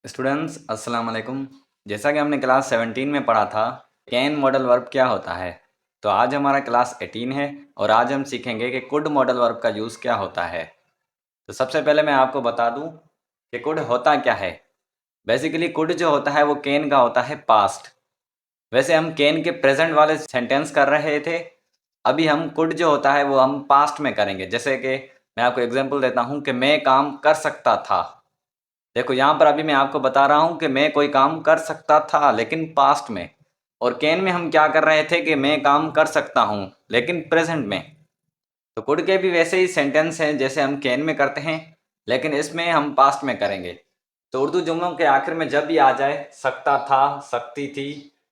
Students अस्सलाम वालेकुम। जैसा कि हमने क्लास 17 में पढ़ा था कैन मॉडल वर्ब क्या होता है, तो आज हमारा क्लास 18 है और आज हम सीखेंगे कि कुड मॉडल वर्ब का यूज़ क्या होता है। तो सबसे पहले मैं आपको बता दूं कि कुड होता क्या है। बेसिकली कुड जो होता है वो कैन का होता है पास्ट। वैसे हम कैन के प्रेजेंट वाले सेंटेंस कर रहे थे, अभी हम कुड जो होता है वो हम पास्ट में करेंगे। जैसे कि मैं आपको एग्जाम्पल देता हूँ कि मैं काम कर सकता था। देखो यहाँ पर अभी मैं आपको बता रहा हूँ कि मैं कोई काम कर सकता था लेकिन पास्ट में, और कैन में हम क्या कर रहे थे कि मैं काम कर सकता हूँ लेकिन प्रेजेंट में। तो कुड के भी वैसे ही सेंटेंस हैं जैसे हम कैन में करते हैं, लेकिन इसमें हम पास्ट में करेंगे। तो उर्दू जुमलों के आखिर में जब भी आ जाए सकता था, सकती थी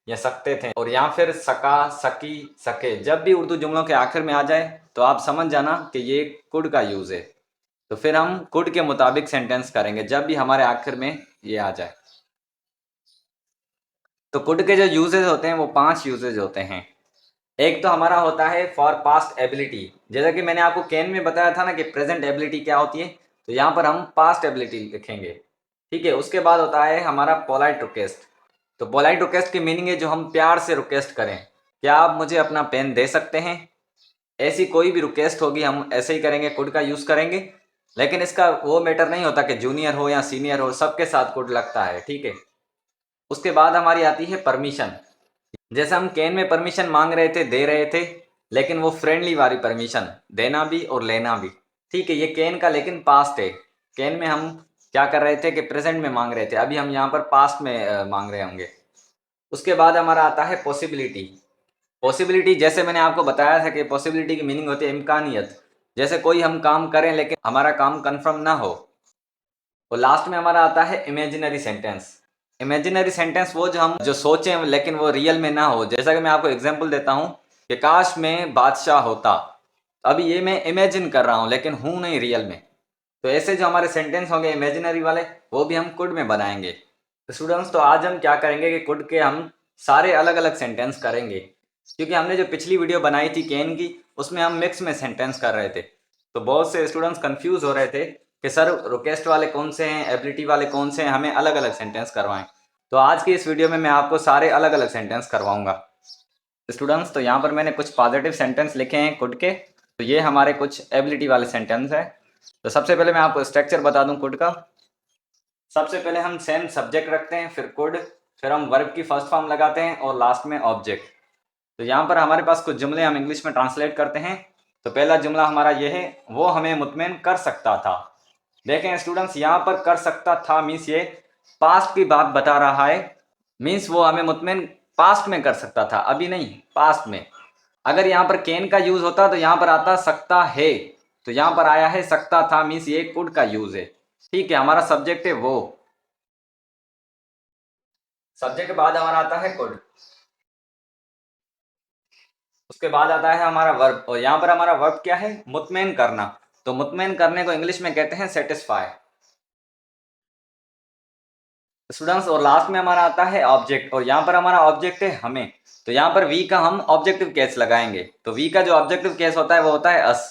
या सकते थे, और या फिर सका, सकी, सके, जब भी उर्दू जुमलों के आखिर में आ जाए तो आप समझ जाना कि ये कुड का यूज़ है। तो फिर हम कुड के मुताबिक सेंटेंस करेंगे जब भी हमारे आखिर में ये आ जाए। तो कुड के जो यूजेज होते हैं वो 5 यूजेज होते हैं। एक तो हमारा होता है फॉर पास्ट एबिलिटी। जैसा कि मैंने आपको कैन में बताया था ना कि प्रेजेंट एबिलिटी क्या होती है, तो यहाँ पर हम पास्ट एबिलिटी लिखेंगे। ठीक है, उसके बाद होता है हमारा पोलाइट रिक्वेस्ट। तो पोलाइट रिक्वेस्ट की मीनिंग है जो हम प्यार से रिक्वेस्ट करें, क्या आप मुझे अपना पेन दे सकते हैं। ऐसी कोई भी रिक्वेस्ट होगी हम ऐसे ही करेंगे, कुड का यूज करेंगे। लेकिन इसका वो मैटर नहीं होता कि जूनियर हो या सीनियर हो, सबके साथ कुड लगता है। ठीक है, उसके बाद हमारी आती है परमिशन। जैसे हम कैन में परमिशन मांग रहे थे, दे रहे थे, लेकिन वो फ्रेंडली वाली परमिशन, देना भी और लेना भी। ठीक है, ये कैन का लेकिन पास्ट है। कैन में हम क्या कर रहे थे कि प्रेजेंट में मांग रहे थे, अभी हम यहाँ पर पास्ट में मांग रहे होंगे। उसके बाद हमारा आता है पॉसिबिलिटी। पॉसिबिलिटी जैसे मैंने आपको बताया था कि पॉसिबिलिटी की मीनिंग होती है इम्कानियत। जैसे कोई हम काम करें लेकिन हमारा काम कंफर्म ना हो। और लास्ट में हमारा आता है इमेजिनरी सेंटेंस। इमेजिनरी सेंटेंस वो जो हम जो सोचें लेकिन वो रियल में ना हो। जैसा कि मैं आपको एग्जांपल देता हूँ कि काश मैं बादशाह होता, अभी ये मैं इमेजिन कर रहा हूँ लेकिन हूँ नहीं रियल में। तो ऐसे जो हमारे सेंटेंस होंगे इमेजिनरी वाले, वो भी हम कुड में बनाएंगे। तो स्टूडेंट्स, तो आज हम क्या करेंगे कि कुड के हम सारे अलग अलग सेंटेंस करेंगे, क्योंकि हमने जो पिछली वीडियो बनाई थी कैन की, उसमें हम मिक्स में सेंटेंस कर रहे थे। तो बहुत से स्टूडेंट्स कंफ्यूज हो रहे थे कि सर रिक्वेस्ट वाले कौन से हैं, एबिलिटी वाले कौन से हैं, हमें अलग अलग सेंटेंस करवाएं। तो आज की इस वीडियो में मैं आपको सारे अलग अलग सेंटेंस करवाऊंगा। स्टूडेंट्स, तो यहाँ पर मैंने कुछ पॉजिटिव सेंटेंस लिखे हैं कुड के, तो ये हमारे कुछ एबिलिटी वाले सेंटेंस है। तो सबसे पहले मैं आपको स्ट्रक्चर बता दूं कुड का। सबसे पहले हम सेम सब्जेक्ट रखते हैं, फिर कुड, फिर हम वर्ब की फर्स्ट फॉर्म लगाते हैं और लास्ट में ऑब्जेक्ट। तो यहाँ पर हमारे पास कुछ जुमले हम इंग्लिश में ट्रांसलेट करते हैं। तो पहला जुमला हमारा ये है, वो हमें मुतमईन कर सकता था। देखें स्टूडेंट्स, यहाँ पर कर सकता था मीन्स ये पास्ट की बात बता रहा है। मीन्स वो हमें मुतमईन पास्ट में कर सकता था, अभी नहीं, पास्ट में। अगर यहाँ पर कैन का यूज होता तो यहाँ पर आता सकता है, तो यहाँ पर आया है सकता था, मीन्स ये कुड का यूज है। ठीक है, हमारा सब्जेक्ट है वो। सब्जेक्ट के बाद हमारा आता है कुड। उसके बाद आता है हमारा वर्ब, और यहाँ पर हमारा वर्ब क्या है, मुतमईन करना। तो मुतमईन करने को इंग्लिश में कहते हैं सेटिस्फाई। स्टूडेंट्स, और लास्ट में हमारा आता है ऑब्जेक्ट, और यहाँ पर हमारा ऑब्जेक्ट है हमें। तो यहाँ पर वी का हम ऑब्जेक्टिव केस लगाएंगे। तो वी का जो ऑब्जेक्टिव केस होता है वो होता है अस।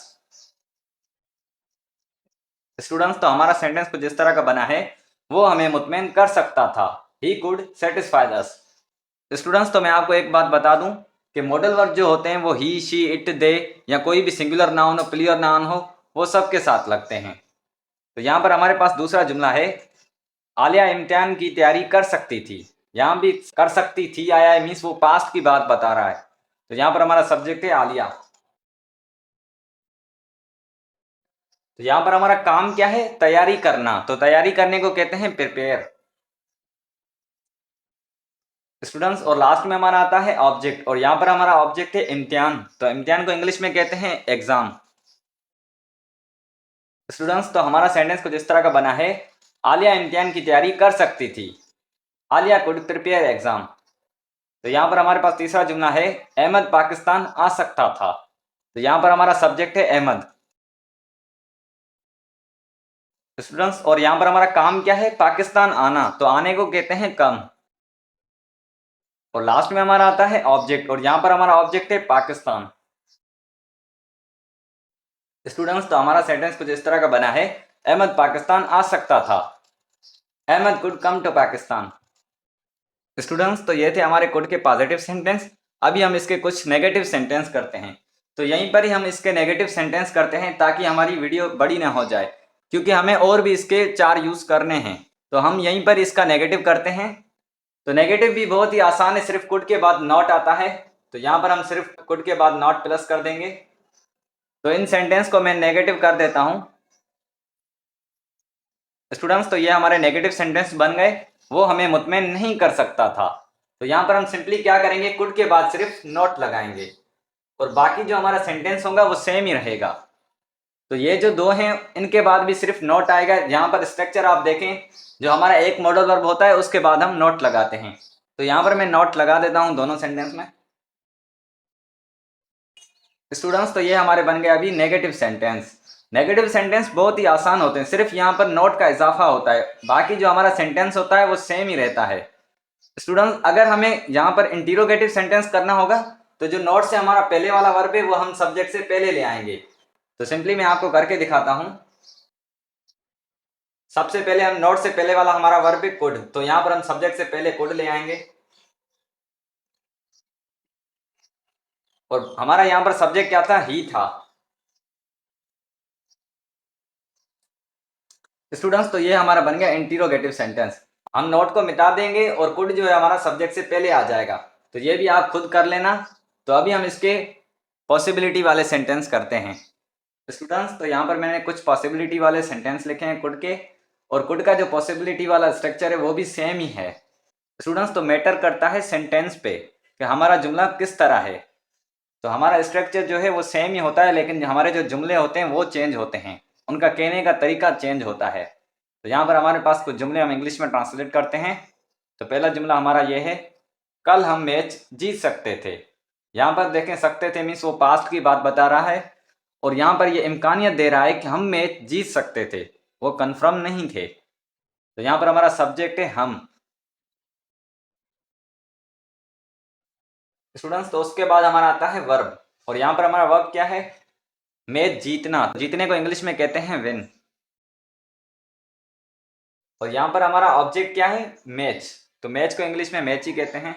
स्टूडेंट्स, तो हमारा सेंटेंस कुछ इस तरह का बना है, वो हमें मुतमईन कर सकता था, he could satisfy us. Students, तो मैं आपको एक बात बता दूं कि मॉडल वर्ब जो होते हैं वो ही, शी, इट, दे, या कोई भी सिंगुलर नाउन हो, प्लूरल नाउन हो, वो सबके साथ लगते हैं। तो यहाँ पर हमारे पास दूसरा जुमला है, आलिया इम्तिहान की तैयारी कर सकती थी। यहाँ भी कर सकती थी आया है, मीन्स वो पास्ट की बात बता रहा है। तो यहाँ पर हमारा सब्जेक्ट है आलिया। तो यहाँ पर हमारा काम क्या है, तैयारी करना। तो तैयारी करने को कहते हैं प्रिपेयर। स्टूडेंट्स, और लास्ट में हमारा आता है ऑब्जेक्ट, और यहाँ पर हमारा ऑब्जेक्ट है इम्तिहान। तो इम्तिहान को इंग्लिश में कहते हैं एग्जाम। स्टूडेंट्स, तो हमारा सेंटेंस कुछ इस तरह का बना है, आलिया इम्तिहान की तैयारी कर सकती थी, आलिया कुड प्रिपेयर एग्जाम। तो यहाँ पर हमारे पास तीसरा जुमला है, अहमद पाकिस्तान आ सकता था। तो यहाँ पर हमारा सब्जेक्ट है अहमद। स्टूडेंट्स, और यहाँ पर हमारा काम क्या है, पाकिस्तान आना। तो आने को कहते हैं कम। और लास्ट में हमारा आता है ऑब्जेक्ट, और यहाँ पर हमारा ऑब्जेक्ट है पाकिस्तान। स्टूडेंट्स, तो हमारा सेंटेंस कुछ इस तरह का बना है, अहमद पाकिस्तान आ सकता था, Ahmad could come to Pakistan. Students, तो ये थे हमारे कुड के पॉजिटिव सेंटेंस। अभी हम इसके कुछ नेगेटिव सेंटेंस करते हैं। तो यहीं पर ही हम इसके नेगेटिव सेंटेंस करते हैं ताकि हमारी वीडियो बड़ी ना हो जाए, क्योंकि हमें और भी इसके 4 यूज़ करने हैं। तो हम यहीं पर इसका नेगेटिव करते हैं। तो नेगेटिव भी बहुत ही आसान है, सिर्फ कुड के बाद नॉट आता है। तो यहाँ पर हम सिर्फ कुड के बाद नॉट प्लस कर देंगे। तो इन सेंटेंस को मैं नेगेटिव कर देता हूँ। स्टूडेंट्स, तो ये हमारे नेगेटिव सेंटेंस बन गए। वो हमें मुतमईन नहीं कर सकता था। तो यहाँ पर हम सिंपली क्या करेंगे, कुड के बाद सिर्फ नॉट लगाएंगे और बाकी जो हमारा सेंटेंस होगा वो सेम ही रहेगा। तो ये जो दो हैं इनके बाद भी सिर्फ नॉट आएगा। यहाँ पर स्ट्रक्चर आप देखें, जो हमारा एक मॉडल वर्ब होता है उसके बाद हम नॉट लगाते हैं। तो यहाँ पर मैं नॉट लगा देता हूँ दोनों सेंटेंस में। स्टूडेंट्स, तो ये हमारे बन गए अभी नेगेटिव सेंटेंस। नेगेटिव सेंटेंस बहुत ही आसान होते हैं, सिर्फ यहाँ पर नॉट का इजाफा होता है, बाकी जो हमारा सेंटेंस होता है वो सेम ही रहता है। स्टूडेंट्स, अगर हमें यहाँ पर इंटीरोगेटिव सेंटेंस करना होगा तो जो नॉट से हमारा पहले वाला वर्ब है वो हम सब्जेक्ट से पहले ले आएंगे। तो सिंपली मैं आपको करके दिखाता हूँ। सबसे पहले हम नॉट से पहले वाला हमारा वर्ब है कुड, तो यहाँ पर हम सब्जेक्ट से पहले कुड ले आएंगे और हमारा यहाँ पर सब्जेक्ट क्या था, ही था। स्टूडेंट्स, तो ये हमारा बन गया इंटीरोगेटिव सेंटेंस। हम नोट को मिटा देंगे और कुड जो है हमारा सब्जेक्ट से पहले आ जाएगा। तो ये भी आप खुद कर लेना। तो अभी हम इसके पॉसिबिलिटी वाले सेंटेंस करते हैं। स्टूडेंट्स, तो यहाँ पर मैंने कुछ पॉसिबिलिटी वाले सेंटेंस लिखे हैं कुड के, और कुड का जो पॉसिबिलिटी वाला स्ट्रक्चर है वो भी सेम ही है। स्टूडेंट्स, तो मैटर करता है सेंटेंस पे कि हमारा जुमला किस तरह है। तो हमारा स्ट्रक्चर जो है वो सेम ही होता है, लेकिन हमारे जो जुमले होते हैं वो चेंज होते हैं, उनका कहने का तरीका चेंज होता है। तो यहाँ पर हमारे पास कुछ जुमले हम इंग्लिश में ट्रांसलेट करते हैं। तो पहला जुमला हमारा ये है, कल हम मैच जीत सकते थे। यहाँ पर देखें, सकते थे मीन्स वो पास्ट की बात बता रहा है, और यहाँ पर ये इम्कानियत दे रहा है कि हम मैच जीत सकते थे, वो कन्फर्म नहीं थे। तो यहाँ पर हमारा सब्जेक्ट है हम। स्टूडेंट्स, तो उसके बाद हमारा आता है वर्ब, और यहाँ पर हमारा वर्ब क्या है, मैच जीतना। जीतने को इंग्लिश में कहते हैं विन। और यहाँ पर हमारा ऑब्जेक्ट क्या है, मैच। तो मैच को इंग्लिश में मैच ही कहते हैं।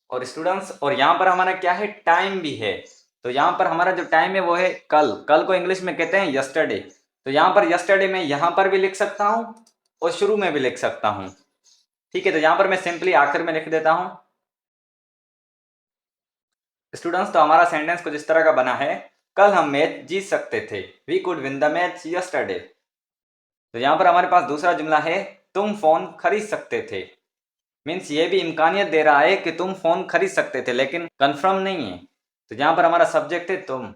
और स्टूडेंट्स, और यहाँ पर हमारा क्या है, टाइम भी है। तो यहाँ पर हमारा जो टाइम है वो है कल। कल को इंग्लिश में कहते हैं यस्टरडे। तो यहाँ पर यस्टरडे मैं यहाँ पर भी लिख सकता हूँ और शुरू में भी लिख सकता हूँ। ठीक है, तो यहाँ पर मैं सिंपली आखिर में लिख देता हूँ। स्टूडेंट्स, तो हमारा सेंटेंस कुछ इस तरह का बना है, कल हम मैच जीत सकते थे, we could win the match yesterday. तो यहाँ पर हमारे पास दूसरा जुमला है, तुम फोन खरीद सकते थे। मीन्स ये भी इम्कानियत दे रहा है कि तुम फोन खरीद सकते थे, लेकिन कंफर्म नहीं है। तो यहाँ पर हमारा सब्जेक्ट है तुम,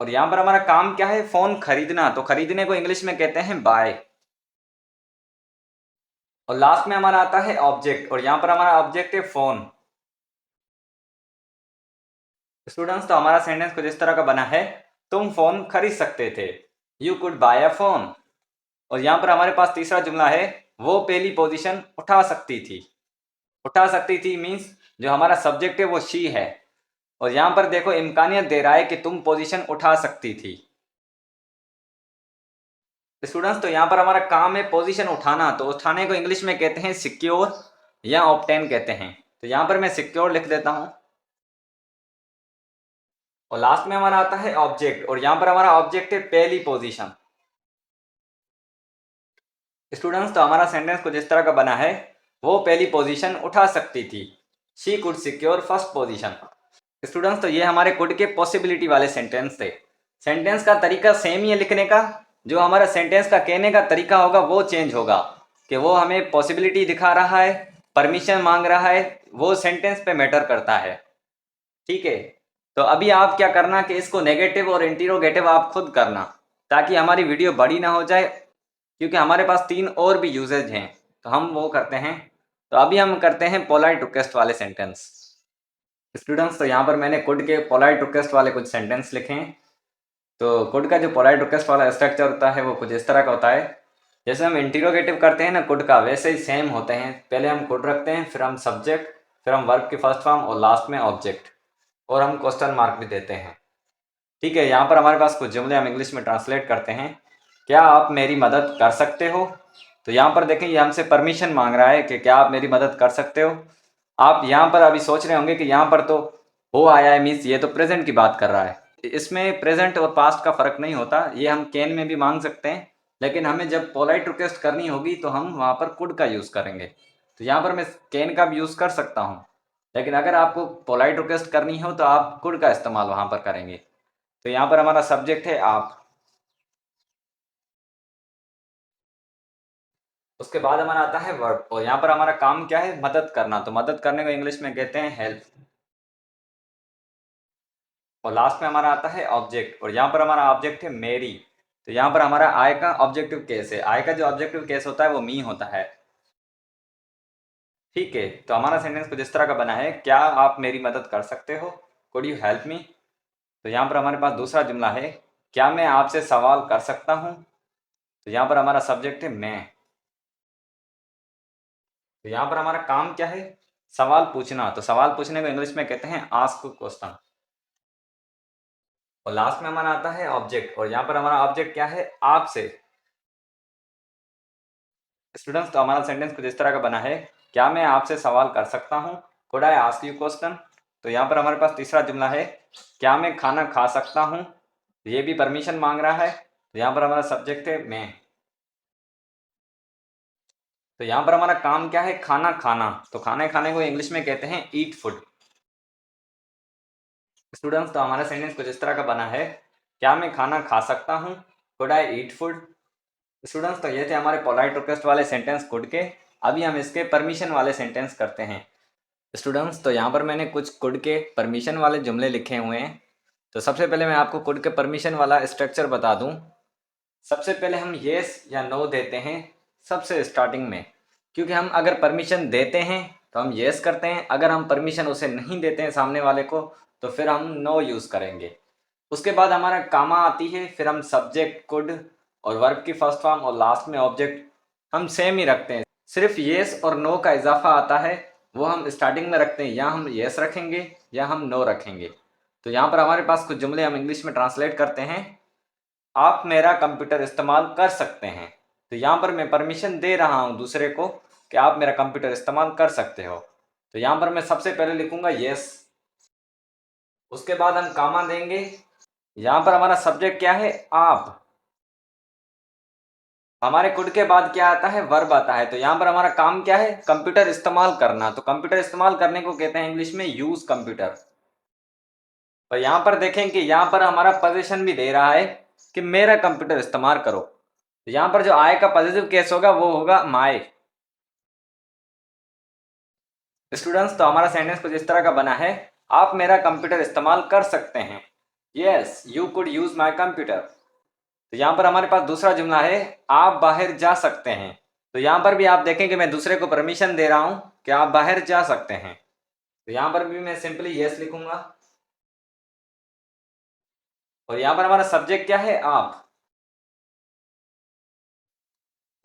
और यहाँ पर हमारा काम क्या है, फोन खरीदना। तो खरीदने को इंग्लिश में कहते हैं बाय। और लास्ट में हमारा आता है ऑब्जेक्ट, और यहाँ पर हमारा ऑब्जेक्ट है फोन। स्टूडेंट्स, तो हमारा सेंटेंस कुछ इस तरह का बना है, तुम फोन खरीद सकते थे, you could bye a phone. और यहाँ पर हमारे पास तीसरा जुमला है, वो पहली पोजीशन उठा सकती थी। उठा सकती थी मीन्स जो हमारा सब्जेक्ट है वो शी है, और यहाँ पर देखो इम्कानियत दे रहा है कि तुम पोजीशन उठा सकती थी। स्टूडेंट्स, तो यहाँ पर हमारा काम है पोजीशन उठाना। तो उठाने को इंग्लिश में कहते हैं सिक्योर या ऑब्टेन कहते हैं। तो यहाँ पर मैं सिक्योर लिख देता हूँ। और लास्ट में हमारा आता है ऑब्जेक्ट, और यहाँ पर हमारा ऑब्जेक्ट है पहली पोजीशन। स्टूडेंट्स, तो हमारा सेंटेंस कुछ इस तरह का बना है, वो पहली पोजीशन उठा सकती थी, she could secure first position. Students, तो ये हमारे कुड के पॉसिबिलिटी वाले सेंटेंस थे। सेंटेंस का तरीका सेम ही है लिखने का, जो हमारा सेंटेंस का कहने का तरीका होगा वो चेंज होगा, कि वो हमें पॉसिबिलिटी दिखा रहा है, परमिशन मांग रहा है, वो सेंटेंस पे मैटर करता है। ठीक है, तो अभी आप क्या करना कि इसको नेगेटिव और इंटीरोगेटिव आप खुद करना, ताकि हमारी वीडियो बड़ी ना हो जाए, क्योंकि हमारे पास 3 और भी यूजेज हैं। तो हम वो करते हैं। तो अभी हम करते हैं पोलाइट रिक्वेस्ट वाले सेंटेंस। स्टूडेंट्स, तो यहाँ पर मैंने कुड के पोलाइट रिक्वेस्ट वाले कुछ सेंटेंस लिखे हैं। तो कुड का जो पोलाइट रिक्वेस्ट वाला स्ट्रक्चर होता है वो कुछ इस तरह का होता है, जैसे हम इंटीरोगेटिव करते हैं ना कुड का, वैसे ही सेम होते हैं। पहले हम कुड रखते हैं, फिर हम सब्जेक्ट, फिर हम वर्ब की फर्स्ट फॉर्म, और लास्ट में ऑब्जेक्ट, और हम क्वेश्चन मार्क भी देते हैं। ठीक है, यहाँ पर हमारे पास कुछ जुमले हम इंग्लिश में ट्रांसलेट करते हैं। क्या आप मेरी मदद कर सकते हो? तो यहाँ पर देखें, ये हमसे परमिशन मांग रहा है कि क्या आप मेरी मदद कर सकते हो। आप यहाँ पर अभी सोच रहे होंगे कि यहाँ पर तो हो आया है, मीन्स ये तो प्रेजेंट की बात कर रहा है। इसमें प्रेजेंट और पास्ट का फर्क नहीं होता, ये हम कैन में भी मांग सकते हैं, लेकिन हमें जब पोलाइट रिक्वेस्ट करनी होगी तो हम वहाँ पर कुड का यूज़ करेंगे। तो यहाँ पर मैं कैन का भी यूज़ कर सकता हूँ, लेकिन अगर आपको पोलाइट रिक्वेस्ट करनी हो तो आप कुड का इस्तेमाल वहाँ पर करेंगे। तो यहाँ पर हमारा सब्जेक्ट है आप। उसके बाद हमारा आता है वर्ब, और यहाँ पर हमारा काम क्या है? मदद करना। तो मदद करने को इंग्लिश में कहते हैं हेल्प। और लास्ट में हमारा आता है ऑब्जेक्ट, और यहाँ पर हमारा ऑब्जेक्ट है मेरी। तो यहाँ पर हमारा आई का ऑब्जेक्टिव केस है। आई का जो ऑब्जेक्टिव केस होता है वो मी होता है। ठीक है, तो हमारा सेंटेंस कुछ इस तरह का बना है, क्या आप मेरी मदद कर सकते हो? Could you help me? तो यहाँ पर हमारे पास दूसरा जुमला है, क्या मैं आपसे सवाल कर सकता हूँ? तो यहाँ पर हमारा सब्जेक्ट है मैं। तो यहाँ पर हमारा काम क्या है? सवाल पूछना। तो सवाल पूछने को इंग्लिश में कहते हैं आस्क क्वेश्चन। और लास्ट में हमारा आता है ऑब्जेक्ट, और यहाँ पर हमारा ऑब्जेक्ट क्या है? आपसे। स्टूडेंट्स, तो हमारा सेंटेंस कुछ इस तरह का बना है, क्या मैं आपसे सवाल कर सकता हूँ? Could I ask you question? तो यहाँ पर हमारे पास तीसरा जुमला है, क्या मैं खाना खा सकता हूँ? ये भी परमिशन मांग रहा है। तो यहाँ पर हमारा सब्जेक्ट है मैं। तो यहाँ पर हमारा काम क्या है? खाना खाना। तो खाने खाने को इंग्लिश में कहते हैं ईट फूड। स्टूडेंट्स, तो हमारा सेंटेंस कुछ इस तरह का बना है, क्या मैं खाना खा सकता हूँ? Could I eat food? Students, तो ये थे हमारे पोलाइट रिक्वेस्ट वाले सेंटेंस कुड के। अभी हम इसके परमिशन वाले सेंटेंस करते हैं। स्टूडेंट्स, तो यहाँ पर मैंने कुछ कुड के परमिशन वाले जुमले लिखे हुए हैं। तो सबसे पहले मैं आपको कुड के परमिशन वाला स्ट्रक्चर बता दूं। सबसे पहले हम येस या नो देते हैं सबसे स्टार्टिंग में, क्योंकि हम अगर परमिशन देते हैं तो हम येस करते हैं, अगर हम परमिशन उसे नहीं देते हैं सामने वाले को तो फिर हम नो यूज़ करेंगे। उसके बाद हमारा कामा आती है, फिर हम सब्जेक्ट कुड और वर्ब की फर्स्ट फॉर्म और लास्ट में ऑब्जेक्ट हम सेम ही रखते हैं। सिर्फ येस और नो का इजाफा आता है, वो हम स्टार्टिंग में रखते हैं, या हम येस रखेंगे या हम नो रखेंगे। तो यहाँ पर हमारे पास कुछ जुमले हम इंग्लिश में ट्रांसलेट करते हैं। आप मेरा कंप्यूटर इस्तेमाल कर सकते हैं। तो यहाँ पर मैं परमिशन दे रहा हूँ दूसरे को कि आप मेरा कंप्यूटर इस्तेमाल कर सकते हो। तो यहाँ पर मैं सबसे पहले लिखूंगा येस। उसके बाद हम कामा देंगे। यहाँ पर हमारा सब्जेक्ट क्या है? आप। हमारे कुड के बाद क्या आता है? वर्ब आता है। तो यहाँ पर हमारा काम क्या है? कंप्यूटर इस्तेमाल करना। तो कंप्यूटर इस्तेमाल करने को कहते हैं इंग्लिश में यूज कंप्यूटर। और यहाँ पर देखें कि यहाँ पर हमारा पोजीशन भी दे रहा है कि मेरा कंप्यूटर इस्तेमाल करो। तो यहाँ पर जो आय का पॉजिटिव केस होगा वो होगा माय। स्टूडेंट्स, तो हमारा सेंटेंस कुछ इस तरह का बना है, आप मेरा कंप्यूटर इस्तेमाल कर सकते हैं। Yes, you could use my computer. तो यहाँ पर हमारे पास दूसरा जुमला है, आप बाहर जा सकते हैं। तो यहाँ पर भी आप देखें कि मैं दूसरे को परमिशन दे रहा हूँ कि आप बाहर जा सकते हैं। तो यहाँ पर भी मैं सिंपली यस लिखूंगा। और यहाँ पर हमारा सब्जेक्ट क्या है? आप।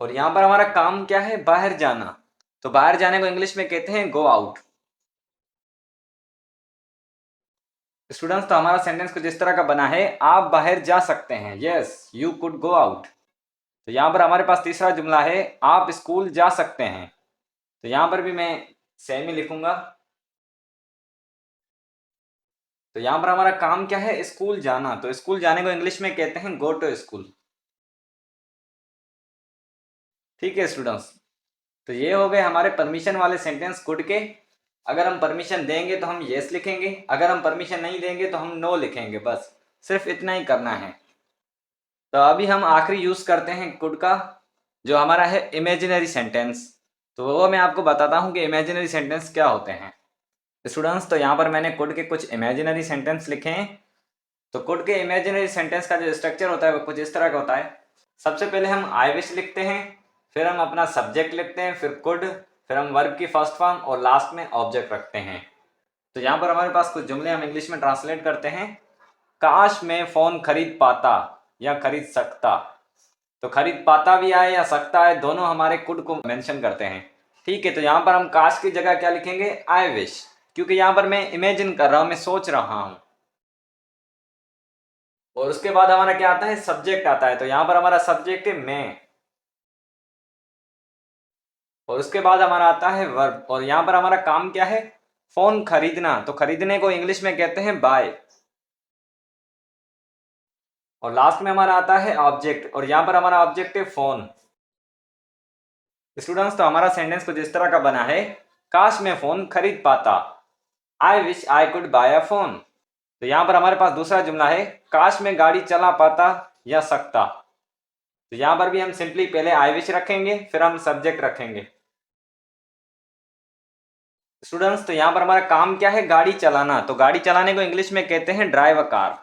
और यहाँ पर हमारा काम क्या है? बाहर जाना। तो बाहर जाने को इंग्लिश में कहते हैं गो आउट। स्टूडेंट्स, तो हमारा सेंटेंस कुछ इस तरह का बना है, आप बाहर जा सकते हैं। Yes, you could go out. तो यहाँ पर हमारे पास तीसरा जुमला है, आप स्कूल जा सकते हैं। तो यहाँ पर भी मैं सेम ही लिखूंगा। तो यहाँ पर हमारा काम क्या है? स्कूल जाना। तो स्कूल जाने को इंग्लिश में कहते हैं गो टू स्कूल। ठीक है स्टूडेंट्स, तो ये हो गए हमारे परमिशन वाले सेंटेंस कुड के। अगर हम परमिशन देंगे तो हम येस लिखेंगे, अगर हम परमिशन नहीं देंगे तो हम नो लिखेंगे। बस सिर्फ इतना ही करना है। तो अभी हम आखिरी यूज करते हैं कुड का, जो हमारा है इमेजिनरी सेंटेंस। तो वो मैं आपको बताता हूँ कि इमेजिनरी सेंटेंस क्या होते हैं। स्टूडेंट्स, तो यहाँ पर मैंने कुड के कुछ इमेजिनरी सेंटेंस लिखे हैं। तो कुड के इमेजिनरी सेंटेंस का जो स्ट्रक्चर होता है वो कुछ इस तरह का होता है। सबसे पहले हम आई विश लिखते हैं, फिर हम अपना सब्जेक्ट लिखते हैं, फिर कुड, फिर हम वर्ब की फर्स्ट फॉर्म और लास्ट में ऑब्जेक्ट रखते हैं। तो यहाँ पर हमारे पास कुछ जुमले हम इंग्लिश में ट्रांसलेट करते हैं। काश मैं फ़ोन खरीद पाता या खरीद सकता। तो खरीद पाता भी आए या सकता है, दोनों हमारे कुड को मेंशन करते हैं। ठीक है, तो यहाँ पर हम काश की जगह क्या लिखेंगे? आई विश, क्योंकि यहाँ पर मैं इमेजिन कर रहा हूँ, मैं सोच रहा हूँ। और उसके बाद हमारा क्या आता है, सब्जेक्ट आता है। तो यहाँ पर हमारा सब्जेक्ट है मैं, और उसके बाद हमारा आता है वर्ब, और यहाँ पर हमारा काम क्या है, फोन खरीदना। तो खरीदने को इंग्लिश में कहते हैं बाय। और लास्ट में हमारा आता है ऑब्जेक्ट, और यहाँ पर हमारा ऑब्जेक्ट है फोन। स्टूडेंट्स, तो हमारा सेंटेंस कुछ इस तरह का बना है, काश मैं फोन खरीद पाता, I wish I could bye a phone. तो यहाँ पर हमारे पास दूसरा जुमला है, काश मैं गाड़ी चला पाता या सकता। तो यहाँ पर भी हम सिंपली पहले आई विश रखेंगे, फिर हम सब्जेक्ट रखेंगे। स्टूडेंट्स, तो यहाँ पर हमारा काम क्या है, गाड़ी चलाना। तो गाड़ी चलाने को इंग्लिश में कहते हैं ड्राइव अ कार।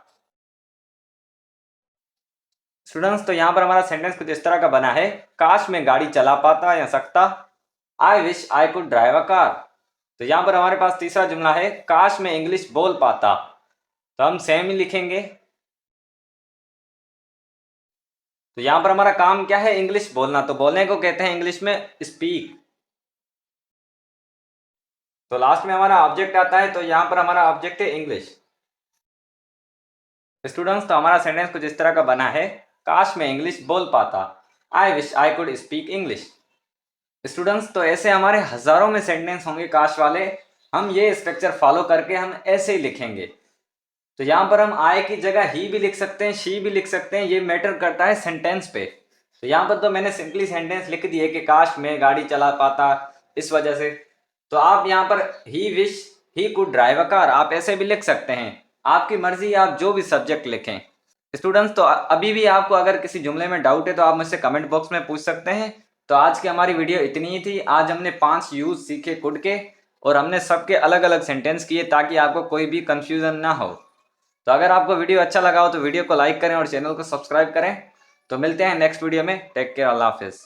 स्टूडेंट्स, तो यहाँ पर हमारा सेंटेंस कुछ इस तरह का बना है, काश मैं गाड़ी चला पाता या सकता, I wish I could drive a car. तो यहाँ पर हमारे पास तीसरा जुमला है, काश मैं इंग्लिश बोल पाता। तो हम सेम ही लिखेंगे। तो यहाँ पर हमारा काम क्या है, इंग्लिश बोलना। तो बोलने को कहते हैं इंग्लिश में स्पीक। तो लास्ट में हमारा ऑब्जेक्ट आता है, तो यहाँ पर हमारा ऑब्जेक्ट है इंग्लिश। स्टूडेंट्स, तो हमारा सेंटेंस कुछ इस तरह का बना है, काश मैं इंग्लिश बोल पाता, I wish I could speak English. Students, तो ऐसे हमारे हजारों में सेंटेंस होंगे काश वाले। हम ये स्ट्रक्चर फॉलो करके हम ऐसे ही लिखेंगे। तो यहाँ पर हम आई की जगह ही भी लिख सकते हैं, शी भी लिख सकते हैं, ये मैटर करता है सेंटेंस पे। तो यहाँ पर तो मैंने सिंपली सेंटेंस लिख दिए कि काश मैं गाड़ी चला पाता इस वजह से। तो आप यहाँ पर ही wish he could drive a car, आप ऐसे भी लिख सकते हैं, आपकी मर्जी, आप जो भी सब्जेक्ट लिखें। स्टूडेंट्स, तो अभी भी आपको अगर किसी जुमले में डाउट है तो आप मुझसे कमेंट बॉक्स में पूछ सकते हैं। तो आज की हमारी वीडियो इतनी ही थी। आज हमने 5 यूज सीखे कुड के, और हमने सबके अलग अलग सेंटेंस किए ताकि आपको कोई भी कंफ्यूजन ना हो। तो अगर आपको वीडियो अच्छा लगा हो तो वीडियो को लाइक करें और चैनल को सब्सक्राइब करें। तो मिलते हैं नेक्स्ट वीडियो में। टेक केयर, अल्लाह हाफिज़।